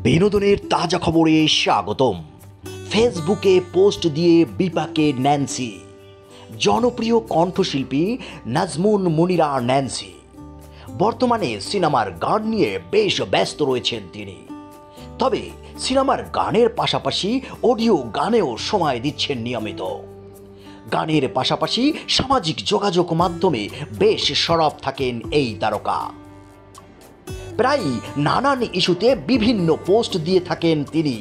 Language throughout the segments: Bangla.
বিনোদনের তাজা খবরে স্বাগতম। ফেসবুকে পোস্ট দিয়ে বিপাকে ন্যান্সি। জনপ্রিয় কণ্ঠশিল্পী নাজমুন মুনিরা ন্যান্সি বর্তমানে সিনেমার গান নিয়ে বেশ ব্যস্ত রয়েছেন তিনি। তবে সিনেমার গানের পাশাপাশি অডিও গানেও সময় দিচ্ছেন নিয়মিত। গানের পাশাপাশি সামাজিক যোগাযোগ মাধ্যমে বেশ সরব থাকেন এই তারকা। প্রায় নানান ইস্যুতে বিভিন্ন পোস্ট দিয়ে থাকেন তিনি।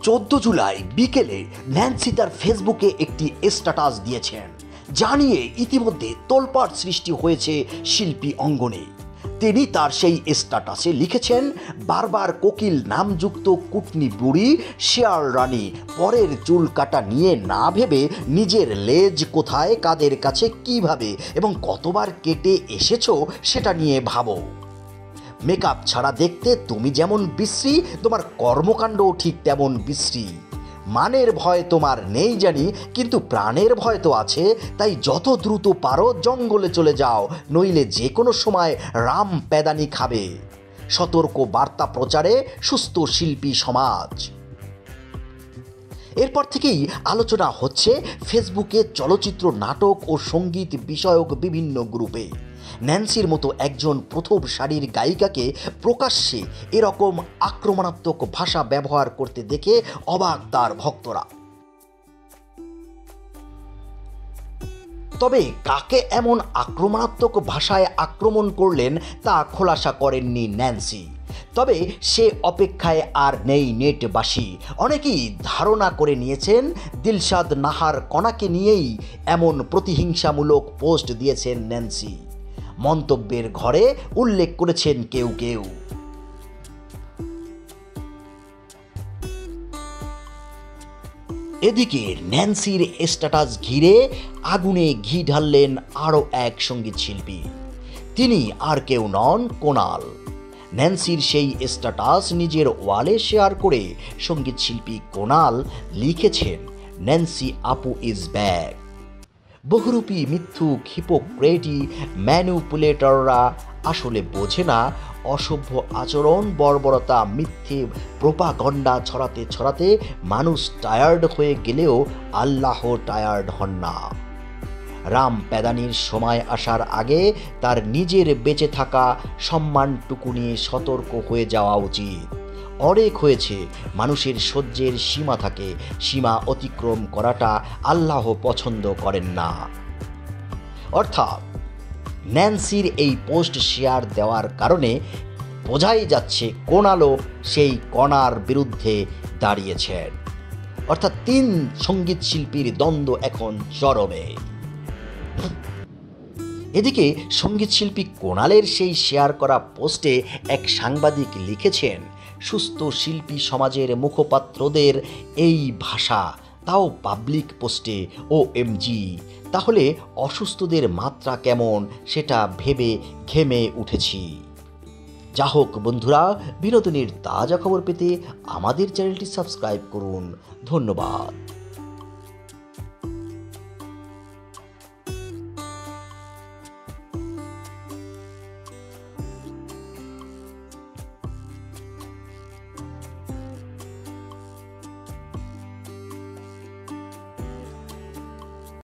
14 জুলাই বিকেলে ন্যান্সি তার ফেসবুকে একটি স্ট্যাটাস দিয়েছেন, যা নিয়ে ইতিমধ্যে তোলপাড় সৃষ্টি হয়েছে শিল্পী অঙ্গনে। তিনি তার সেই স্ট্যাটাসে লিখেছেন, বারবার কোকিল নামযুক্ত কুটনি বুড়ি শেয়াল রানী পরের চুল কাটা নিয়ে না ভেবে নিজের লেজ কোথায়, কাদের কাছে, কিভাবে এবং কতবার কেটে এসেছো সেটা নিয়ে ভাবো। মেকআপ ছাড়া দেখতে তুমি যেমন বিশ্রী, তোমার কর্মকাণ্ডও ঠিক তেমন বিশ্রী। মানের ভয় তোমার নেই জানি, কিন্তু প্রাণের ভয় তো আছে। তাই যত দ্রুত পারো জঙ্গলে চলে যাও, নইলে যে কোনো সময় রাম প্যাদানি খাবে। সতর্ক বার্তা প্রচারে সুস্থ শিল্পী সমাজ। এরপর থেকেই আলোচনা হচ্ছে ফেসবুকে চলচ্চিত্র, নাটক ও সঙ্গীত বিষয়ক বিভিন্ন গ্রুপে। ন্যান্সির মতো একজন প্রথম সারির গায়িকাকে প্রকাশ্যে এরকম আক্রমণাত্মক ভাষা ব্যবহার করতে দেখে অবাক তার ভক্তরা। তবে কাকে এমন আক্রমণাত্মক ভাষায় আক্রমণ করলেন তা খোলাসা করেননি ন্যান্সি। তবে সে অপেক্ষায় আর নেই নেটবাসী। অনেকেই ধারণা করে নিয়েছেন দিলশাদ নাহার কণাকে নিয়েই এমন প্রতিহিংসামূলক পোস্ট দিয়েছেন ন্যান্সি। মন্তব্যের ঘরে উল্লেখ করেছেন কেউ কেউ। এদিকে ন্যান্সির স্ট্যাটাস ঘিরে আগুনে ঘি ঢাললেন আরও এক সঙ্গীত শিল্পী। তিনি আর কেউ নন, কোনাল। ন্যান্সির সেই স্ট্যাটাস নিজের ওয়ালে শেয়ার করে সঙ্গীত শিল্পী কোনাল লিখেছেন, ন্যান্সি আপু ইজ ব্যাক। বহুরূপী মিথ্যুক, হিপোক্রেটি, ম্যানিপুলেটররা আসলে বোঝে না অসভ্য আচরণ, বর্বরতা, মিথ্যে প্রোপাগন্ডা ছড়াতে ছড়াতে মানুষ টায়ার্ড হয়ে গেলেও আল্লাহ টায়ার্ড হন না। রাম প্যাদানির সময় আসার আগে তার নিজের বেঁচে থাকা সম্মানটুকু নিয়ে সতর্ক হয়ে যাওয়া উচিত। অনেক হয়েছে, মানুষের সহ্যের সীমা থাকে, সীমা অতিক্রম করাটা আল্লাহ পছন্দ করেন না। অর্থাৎ ন্যান্সির এই পোস্ট শেয়ার দেওয়ার কারণে বোঝাই যাচ্ছে কোনালও সেই কণার বিরুদ্ধে দাঁড়িয়েছেন। অর্থাৎ তিন সঙ্গীত শিল্পীর দ্বন্দ্ব এখন চরমে। এদিকে সঙ্গীত শিল্পী কোনালের সেই শেয়ার করা পোস্টে এক সাংবাদিক লিখেছেন, সুস্থ শিল্পী সমাজের মুখপাত্রদের এই ভাষা, তাও পাবলিক পোস্টে, OMG! তাহলে অসুস্থদের মাত্রা কেমন সেটা ভেবে ঘেমে উঠেছি। যা হোক বন্ধুরা, বিনোদনের তাজা খবর পেতে আমাদের চ্যানেলটি সাবস্ক্রাইব করুন। ধন্যবাদ।